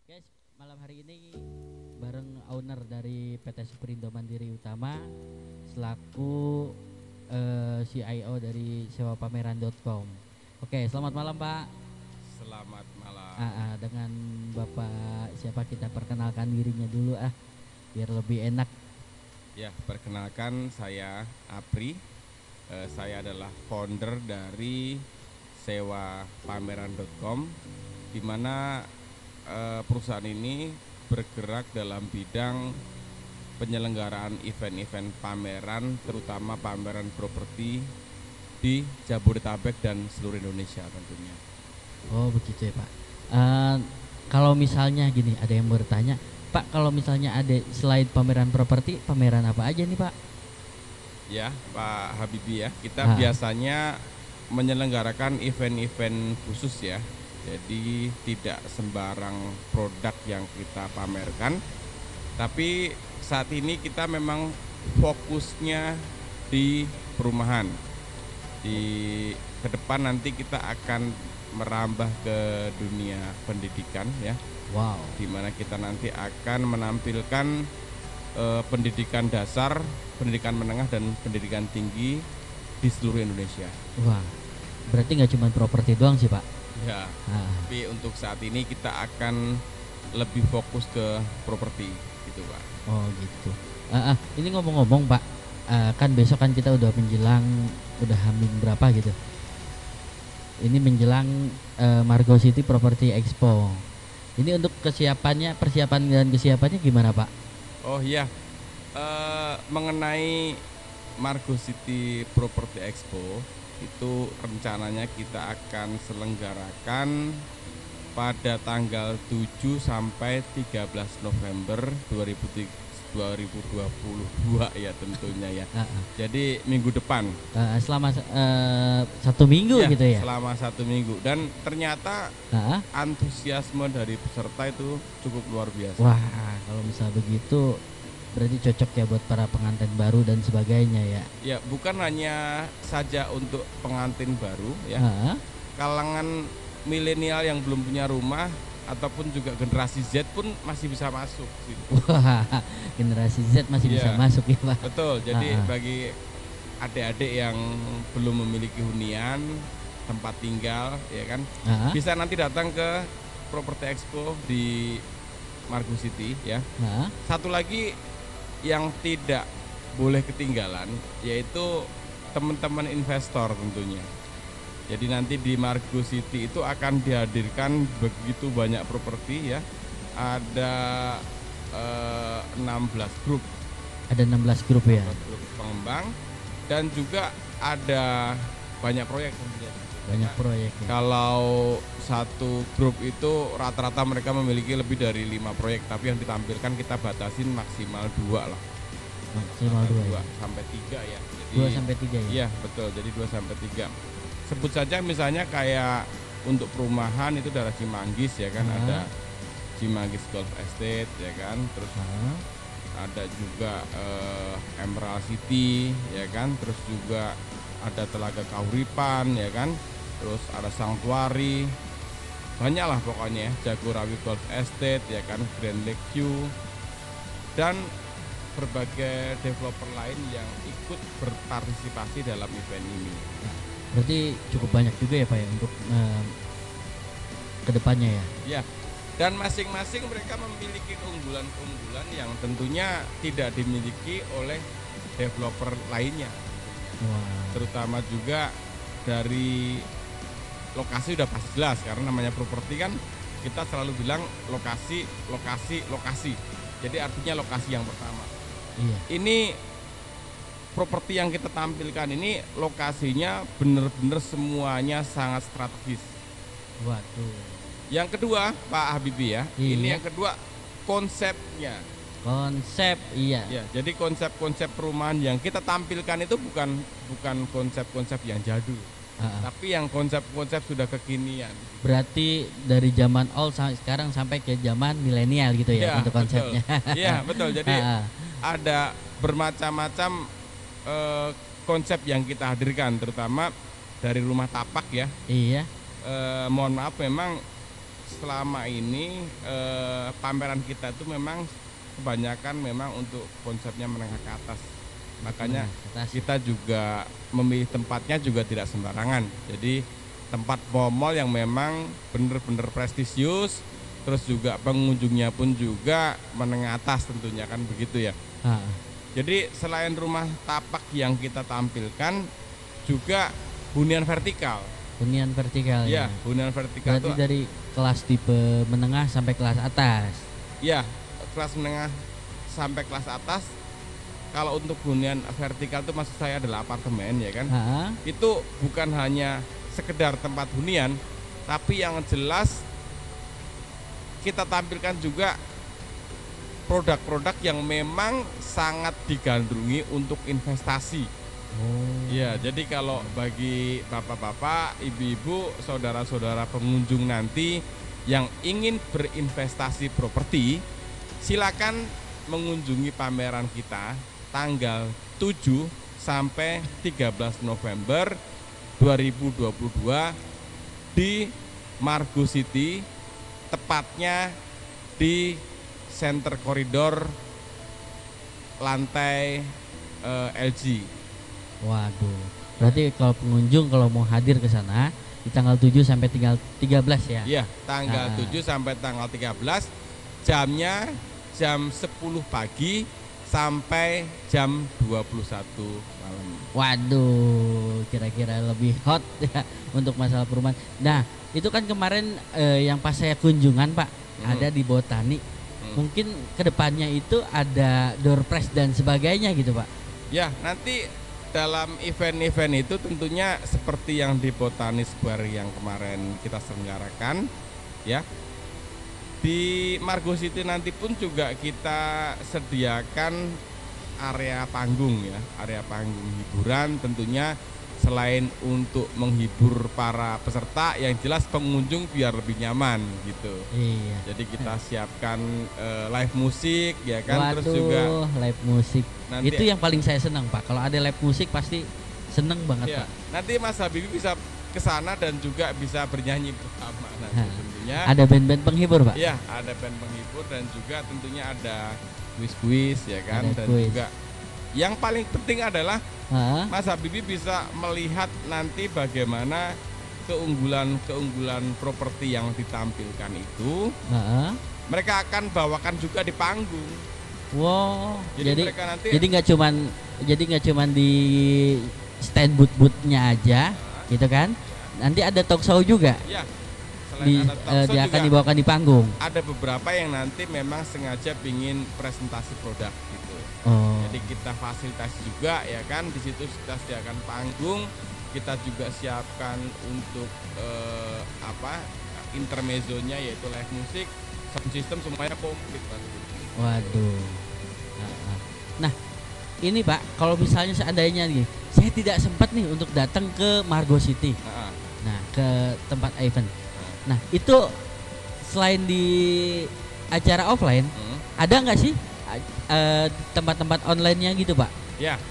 Guys, malam hari ini bareng owner dari PT Superindo Mandiri Utama selaku CIO dari sewapameran.com. Oke, selamat malam Pak. Selamat malam. Dengan Bapak siapa kita perkenalkan dirinya dulu biar lebih enak. Ya, perkenalkan saya Apri. Saya adalah founder dari sewapameran.com, di mana perusahaan ini bergerak dalam bidang penyelenggaraan event-event pameran, terutama pameran properti di Jabodetabek dan seluruh Indonesia tentunya. Oh begitu ya Pak. Kalau misalnya gini, ada yang bertanya, Pak, kalau misalnya ada selain pameran properti, pameran apa aja nih Pak? Ya, Pak Habibie ya, kita biasanya menyelenggarakan event-event khusus ya. Jadi tidak sembarang produk yang kita pamerkan, tapi saat ini kita memang fokusnya di perumahan. Di ke depan nanti kita akan merambah ke dunia pendidikan ya. Wow. Di mana kita nanti akan menampilkan pendidikan dasar, pendidikan menengah dan pendidikan tinggi di seluruh Indonesia. Wah, berarti nggak cuma properti doang sih Pak? Ya, tapi untuk saat ini kita akan lebih fokus ke properti gitu Pak. Oh gitu. Ini ngomong-ngomong Pak, kan besok kan kita udah menjelang, udah hamin berapa gitu. Ini menjelang Margo City Property Expo. Ini untuk persiapan dan kesiapannya gimana Pak? Oh iya, mengenai Margo City Property Expo itu rencananya kita akan selenggarakan pada tanggal 7 sampai 13 November 2022 ya tentunya ya. Jadi minggu depan. Selama 1 minggu ya, gitu ya? Selama 1 minggu, dan ternyata antusiasme dari peserta itu cukup luar biasa. Wah, kalau misalnya begitu berarti cocok ya buat para pengantin baru dan sebagainya ya? Ya, bukan hanya saja untuk pengantin baru ya, kalangan milenial yang belum punya rumah ataupun juga generasi Z pun masih bisa masuk gitu. Wah, generasi Z masih bisa masuk ya Pak? Betul, jadi bagi adik-adik yang belum memiliki hunian, tempat tinggal ya kan, bisa nanti datang ke Property Expo di Margo City ya. Satu lagi yang tidak boleh ketinggalan yaitu teman-teman investor tentunya. Jadi nanti di Margo City itu akan dihadirkan begitu banyak properti ya. Ada 16 grup. Ada 16 grup ya. 16 grup pengembang, dan juga ada banyak proyek tentunya. Banyak proyek ya. Kalau satu grup itu rata-rata mereka memiliki lebih dari 5 proyek, tapi yang ditampilkan kita batasin maksimal 2 lah. Maksimal 2 sampai 3 ya. Jadi 2 sampai 3 ya. Iya, betul. Jadi 2 sampai 3. Sebut saja misalnya kayak untuk perumahan itu daerah Cimanggis ya kan, ada Cimanggis Golf Estate ya kan, terus ada juga Emerald City ya kan, terus juga ada Telaga Kahuripan ya kan, terus ada Sanctuary, banyak lah pokoknya ya, Jagorawi Golf Estate ya kan, Grand Lake View, dan berbagai developer lain yang ikut berpartisipasi dalam event ini. Berarti cukup banyak juga ya Pak ya untuk kedepannya ya? Ya, dan masing-masing mereka memiliki keunggulan-keunggulan yang tentunya tidak dimiliki oleh developer lainnya. Terutama juga dari lokasi udah pasti jelas, karena namanya properti kan kita selalu bilang lokasi. Jadi artinya lokasi yang pertama. Iya. Ini properti yang kita tampilkan ini lokasinya benar-benar semuanya sangat strategis. Waduh. Yang kedua, Pak Habibie ya, ini yang kedua konsepnya. Konsep, iya. Ya, jadi konsep-konsep perumahan yang kita tampilkan itu bukan konsep-konsep yang jadul, tapi yang konsep-konsep sudah kekinian. Berarti dari zaman old sekarang sampai ke zaman milenial gitu ya, untuk konsepnya. Iya, betul. Jadi ada bermacam-macam konsep yang kita hadirkan, terutama dari rumah tapak ya. Iya. Mohon maaf, memang selama ini pameran kita itu memang kebanyakan memang untuk konsepnya menengah ke atas. Makanya kita juga memilih tempatnya juga tidak sembarangan. Jadi tempat mall yang memang benar-benar prestisius, terus juga pengunjungnya pun juga menengah atas tentunya kan begitu ya. Jadi selain rumah tapak yang kita tampilkan juga hunian vertikal. Hunian vertikal ya. Hunian vertikal berarti dari kelas tipe menengah sampai kelas atas. Ya, kelas menengah sampai kelas atas. Kalau untuk hunian vertikal itu maksud saya adalah apartemen ya kan. Itu bukan hanya sekedar tempat hunian, tapi yang jelas kita tampilkan juga produk-produk yang memang sangat digandrungi untuk investasi. Ya, jadi kalau bagi bapak-bapak, ibu-ibu, saudara-saudara pengunjung nanti yang ingin berinvestasi properti, silakan mengunjungi pameran kita tanggal 7 sampai 13 November 2022 di Margo City, tepatnya di center koridor lantai LG. Waduh, berarti kalau pengunjung kalau mau hadir ke sana di tanggal 7 sampai tinggal 13 ya? Iya, tanggal 7 sampai tanggal 13, jamnya jam 10 pagi sampai jam 21 malam. Waduh, kira-kira lebih hot ya untuk masalah perumahan. Nah, itu kan kemarin yang pas saya kunjungan Pak, ada di Botani. Mungkin kedepannya itu ada door prize dan sebagainya gitu Pak. Ya, nanti dalam event-event itu tentunya seperti yang di Botani Square yang kemarin kita selenggarakan ya. Di Margo City nanti pun juga kita sediakan area panggung ya, area panggung hiburan tentunya selain untuk menghibur para peserta, yang jelas pengunjung biar lebih nyaman gitu. Iya. Jadi kita siapkan live musik ya kan. Waduh, terus juga live musik. Nanti, itu yang paling saya senang Pak. Kalau ada live musik pasti seneng banget ya, Pak. Nanti Mas Habibie bisa ke sana dan juga bisa bernyanyi bersama nanti tentunya. Ada band-band penghibur Pak? Iya, ada band penghibur dan juga tentunya ada kuis-kuis ya kan. Ada dan kuis. Juga yang paling penting adalah Mas Habibie bisa melihat nanti bagaimana keunggulan properti yang ditampilkan itu. Mereka akan bawakan juga di panggung. Wow, jadi mereka nanti nggak cuman di stand booth-boothnya aja, gitu kan? Nanti ada talk show juga. Ya, dia akan dibawakan di panggung. Ada beberapa yang nanti memang sengaja ingin presentasi produk gitu. Jadi kita fasilitasi juga ya kan, di situ kita sediakan panggung, kita juga siapkan untuk intermezzonya yaitu live musik, sound system semuanya komplit Pak. Waduh. Nah, ini Pak, kalau misalnya seandainya nih, saya tidak sempat nih untuk datang ke Margo City. Nah, ke tempat event. Nah, itu selain di acara offline, ada nggak sih tempat-tempat online-nya gitu Pak? Ya,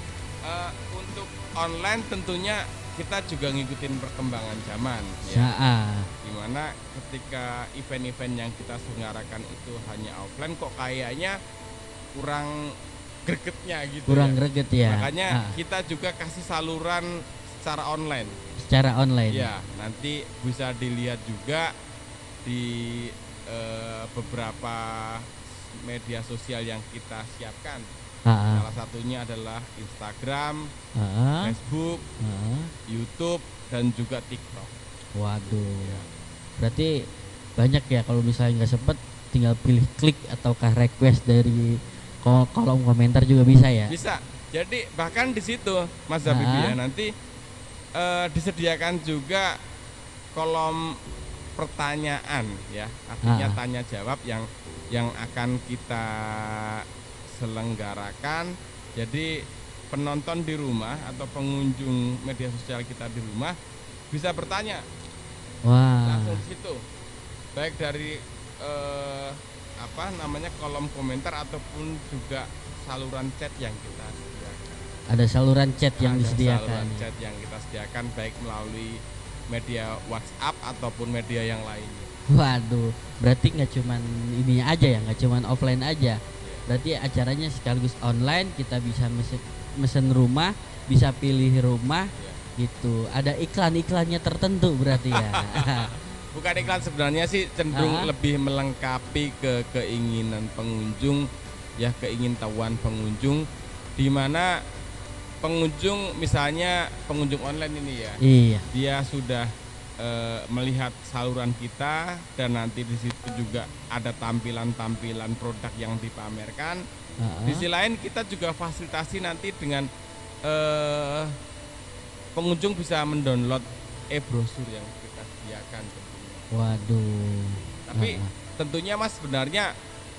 untuk online tentunya kita juga ngikutin perkembangan zaman ya. Dimana ketika event-event yang kita selenggarakan itu hanya offline, kok kayaknya kurang gregetnya gitu. Kurang greget ya. Makanya kita juga kasih saluran secara online. Secara online. Ya, nanti bisa dilihat juga di beberapa media sosial yang kita siapkan. Salah satunya adalah Instagram, Facebook, YouTube, dan juga TikTok. Waduh, berarti banyak ya. Kalau misalnya nggak sempet, tinggal pilih klik ataukah request dari kolom komentar juga bisa ya? Bisa. Jadi bahkan di situ Mas Habibie ya, nanti disediakan juga kolom pertanyaan ya, artinya tanya jawab yang akan kita selenggarakan. Jadi penonton di rumah atau pengunjung media sosial kita di rumah bisa bertanya langsung di situ, baik dari kolom komentar ataupun juga saluran chat yang kita sediakan. Ada saluran chat yang disediakan. Saluran chat yang kita sediakan baik melalui media WhatsApp ataupun media yang lainnya. Waduh, berarti nggak cuman ininya aja ya, nggak cuman offline aja. Berarti acaranya sekaligus online, kita bisa mesen rumah, bisa pilih rumah gitu. Ada iklan-iklannya tertentu berarti ya. Bukan iklan, sebenarnya sih cenderung Ah. lebih melengkapi ke keinginan pengunjung, ya keingintahuan pengunjung, di mana pengunjung, misalnya pengunjung online ini ya, Iya. dia sudah melihat saluran kita, dan nanti di situ juga ada tampilan-tampilan produk yang dipamerkan. Di sisi lain kita juga fasilitasi nanti dengan pengunjung bisa mendownload e-brosur yang kita sediakan tentunya. Waduh. Tapi tentunya Mas, sebenarnya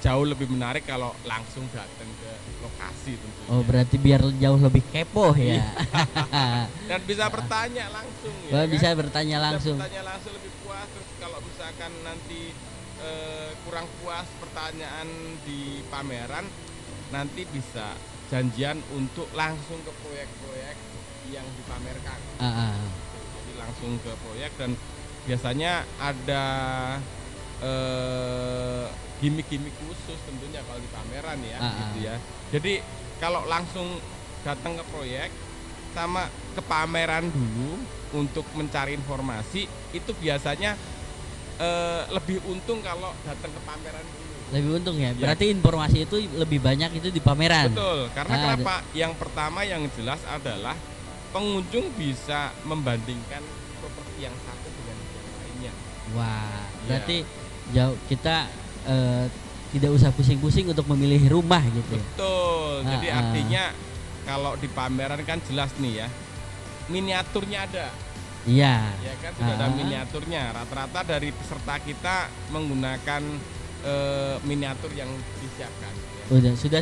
jauh lebih menarik kalau langsung datang ke lokasi tentunya. Oh, berarti biar jauh lebih kepo ya. Dan bisa bertanya langsung ya. Wah, kan? bisa bertanya langsung. Bisa bertanya langsung lebih puas. Terus kalau misalkan nanti kurang puas pertanyaan di pameran, nanti bisa janjian untuk langsung ke proyek-proyek yang dipamerkan. Jadi langsung ke proyek, dan biasanya ada gimmick-gimmick khusus tentunya kalau di pameran ya, gitu ya. Jadi kalau langsung datang ke proyek sama ke pameran dulu untuk mencari informasi, itu biasanya lebih untung kalau datang ke pameran dulu. Lebih untung ya. Ya. Berarti informasi itu lebih banyak itu di pameran. Betul, karena kenapa? Yang pertama yang jelas adalah pengunjung bisa membandingkan properti yang satu dengan yang lainnya. Wah, Iya. berarti jauh kita tidak usah pusing-pusing untuk memilih rumah gitu ya. Betul. Jadi Ah, ah. artinya kalau di pameran kan jelas nih ya, miniaturnya ada. Iya. Ya kan, sudah ada Ah. miniaturnya. Rata-rata dari peserta kita menggunakan miniatur yang disiapkan. Ya. Sudah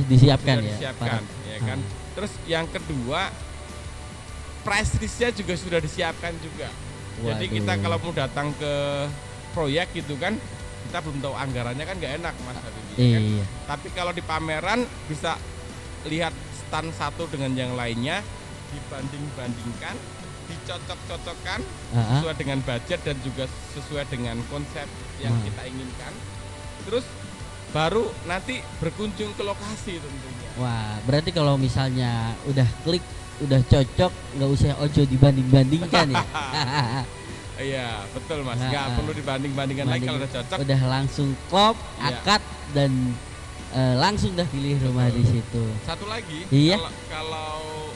disiapkan Sudah ya. disiapkan, ya kan. Terus yang kedua, price listnya juga sudah disiapkan juga. Jadi kita Waduh. kalau mau datang ke proyek gitu kan, kita belum tahu anggarannya kan nggak enak Mas Habibie, kan? Iya. Tapi kalau di pameran bisa lihat stand satu dengan yang lainnya, dibanding-bandingkan, dicocok-cocokkan Ah, sesuai dengan budget dan juga sesuai dengan konsep yang kita inginkan. Terus baru nanti berkunjung ke lokasi tentunya. Wah, berarti kalau misalnya udah klik, udah cocok, nggak usah ojo dibanding-bandingkan ya. Iya, betul Mas. Nggak perlu dibanding-bandingkan lagi kalau udah cocok. Udah langsung klop, Iya. akad, dan langsung dah pilih rumah di situ. Satu lagi, Iya. kalau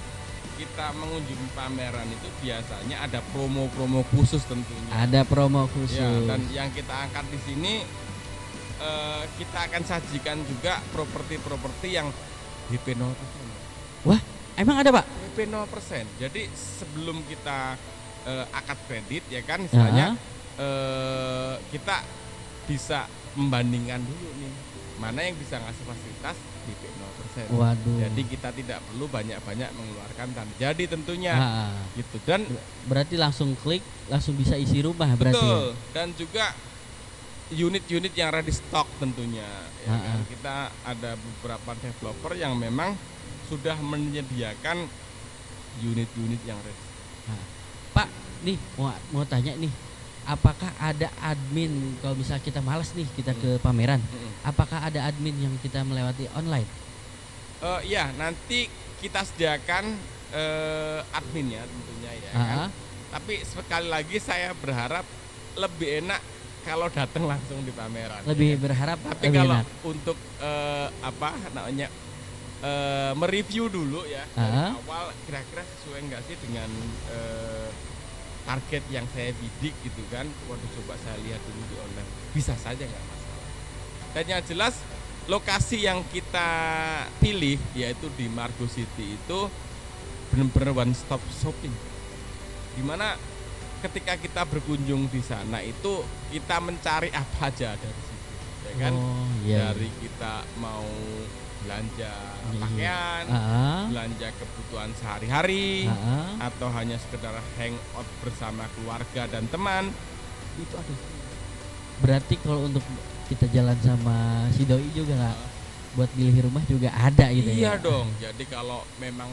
kita mengunjungi pameran itu biasanya ada promo-promo khusus tentunya. Ada promo khusus. Ya, dan yang kita angkat di sini, kita akan sajikan juga properti-properti yang DP 0%. Wah, emang ada Pak? DP 0%. Jadi sebelum kita akad kredit ya kan, misalnya kita bisa membandingkan dulu nih, mana yang bisa ngasih fasilitas DP 0%. Waduh. Jadi kita tidak perlu banyak-banyak mengeluarkan tanda jadi tentunya. Gitu. Dan Berarti langsung klik, langsung bisa isi rumah berarti. betul. Ya? Dan juga unit-unit yang ready stock tentunya. Ya kan? Kita ada beberapa developer yang memang sudah menyediakan unit-unit yang ready. Pak, nih mau tanya nih, apakah ada admin kalau misal kita malas nih kita ke pameran, apakah ada admin yang kita melewati online? Ya, nanti kita sediakan admin ya tentunya ya kan. Tapi sekali lagi saya berharap lebih enak kalau datang langsung di pameran. Lebih ya kan? berharap. Tapi lebih kalau enak. untuk mereview dulu ya dari awal, kira-kira sesuai nggak sih dengan target yang saya bidik gitu kan. Waduh, coba saya lihat dulu di online, bisa saja nggak masalah. Dan yang jelas lokasi yang kita pilih yaitu di Margo City itu benar-benar one stop shopping, dimana ketika kita berkunjung di sana itu kita mencari apa aja dari situ ya kan. Dari kita mau belanja pakaian, belanja kebutuhan sehari-hari, atau hanya sekedar hangout bersama keluarga dan teman, itu ada. Berarti kalau untuk kita jalan sama si doi juga nggak, buat pilih rumah juga ada gitu ya? Iya dong. Jadi kalau memang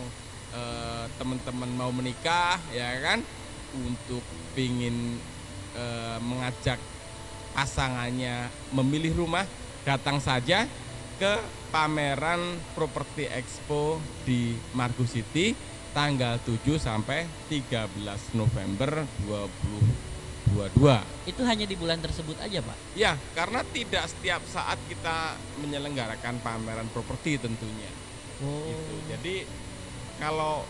teman-teman mau menikah ya kan, untuk pingin mengajak pasangannya memilih rumah, datang saja ke pameran Properti Expo di Margo City tanggal 7 sampai 13 November 2022. Itu hanya di bulan tersebut aja, Pak? Ya, karena tidak setiap saat kita menyelenggarakan pameran properti tentunya. Oh. Gitu. Jadi kalau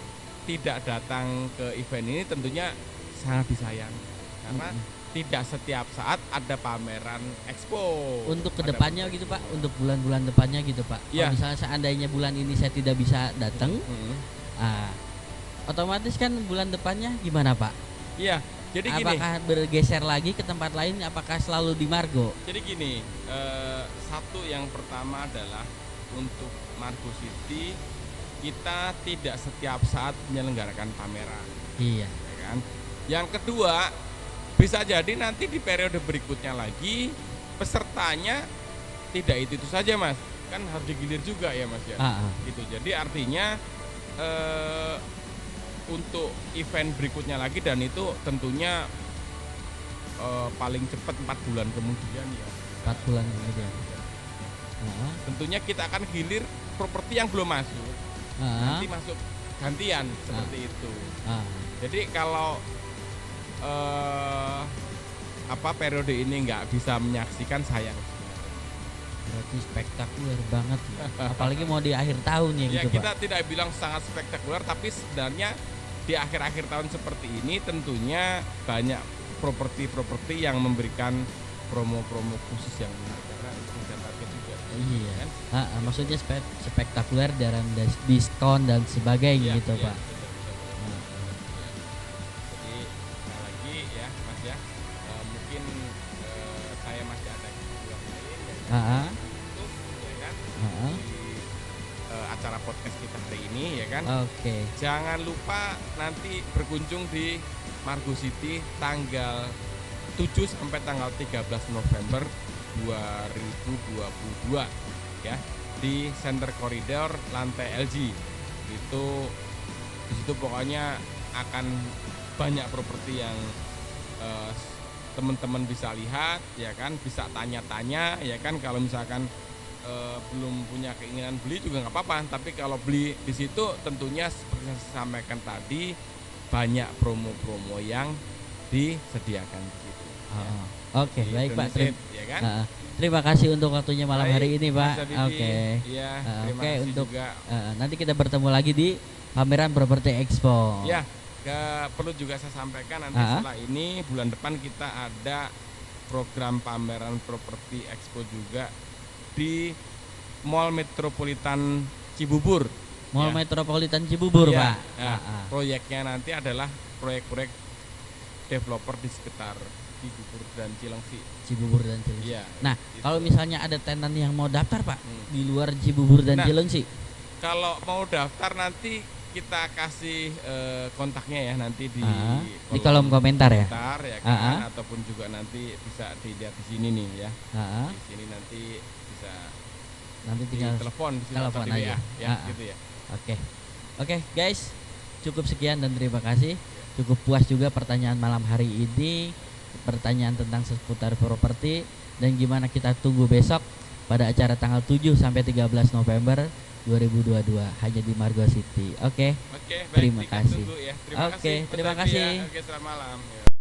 tidak datang ke event ini tentunya sangat disayangkan karena tidak setiap saat ada pameran expo. Untuk Ada kedepannya pameran gitu Pak, expo. untuk bulan-bulan depannya gitu Pak. Iya. Kalau misalnya seandainya bulan ini saya tidak bisa datang, Hmm. otomatis kan bulan depannya gimana Pak? Iya, jadi gini. Apakah bergeser lagi ke tempat lain? Apakah selalu di Margo? Jadi gini, satu yang pertama adalah untuk Margo City kita tidak setiap saat menyelenggarakan pameran, Iya. ya kan? Yang kedua, bisa jadi nanti di periode berikutnya lagi pesertanya tidak itu saja Mas, kan harus digilir juga ya Mas ya. Gitu. Jadi artinya untuk event berikutnya lagi dan itu tentunya paling cepat 4 bulan kemudian ya. 4 bulan kemudian. Tentunya kita akan gilir properti yang belum masuk. Nanti masuk gantian seperti itu. Jadi kalau periode ini nggak bisa menyaksikan sayang. Berarti spektakuler banget ya. Apalagi mau di akhir tahun ya, Ya gitu kita Pak. tidak bilang sangat spektakuler, tapi sebenarnya di akhir-akhir tahun seperti ini tentunya banyak properti-properti yang memberikan promo-promo khusus yang menarik karena itu bisa target juga. Iya. Kan? Maksudnya spektakuler dalam diskon dan sebagainya Iya, gitu iya, Pak. betul. Jadi sekali lagi ya Mas ya, mungkin saya masih ada keperluan lain yang tutup, ya kan? Di acara podcast kita hari ini ya kan. Oke. Jangan lupa nanti berkunjung di Margo City tanggal 7 sampai tanggal 13 November 2022 ya di Center Corridor lantai LG. Itu di situ pokoknya akan banyak properti yang teman-teman bisa lihat ya kan, bisa tanya-tanya ya kan, kalau misalkan belum punya keinginan beli juga nggak apa-apa, tapi kalau beli di situ tentunya seperti yang saya sampaikan tadi banyak promo-promo yang disediakan di situ. Oke, Di baik Pak. Indonesia, ya kan? Terima kasih untuk waktunya malam Baik, hari ini Pak. Mas Habibie. Oke. Iya, terima Oke, kasih untuk juga. nanti kita bertemu lagi di pameran Properti Expo. Ya, perlu juga saya sampaikan nanti setelah ini bulan depan kita ada program pameran Properti Expo juga di Mall Metropolitan Cibubur. Mall Ya. Metropolitan Cibubur Ya, Pak. ya. Proyeknya nanti adalah proyek-proyek developer di sekitar Cibubur dan Cilengsi. Cibubur dan Cilengsi. Iya. Nah, gitu. kalau misalnya ada tenan yang mau daftar Pak di luar Cibubur dan Nah, Cilengsi, Kalau mau daftar nanti kita kasih kontaknya ya nanti di kolom komentar ya. komentar ya kan, ataupun juga nanti bisa dilihat di sini nih ya. Di sini nanti bisa Nanti tinggal telepon di sini telepon atau di aja. WA, ya gitu ya. Oke guys, cukup sekian dan terima kasih. Cukup puas juga pertanyaan malam hari ini, pertanyaan tentang seputar properti dan gimana kita tunggu besok pada acara tanggal 7 sampai 13 November 2022 hanya di Margo City. Oke. Oke, baik, Terima kita kasih. tunggu ya. Terima Oke, kasih. Mas terima Adi ya. kasih. Oke, selamat malam. Ya.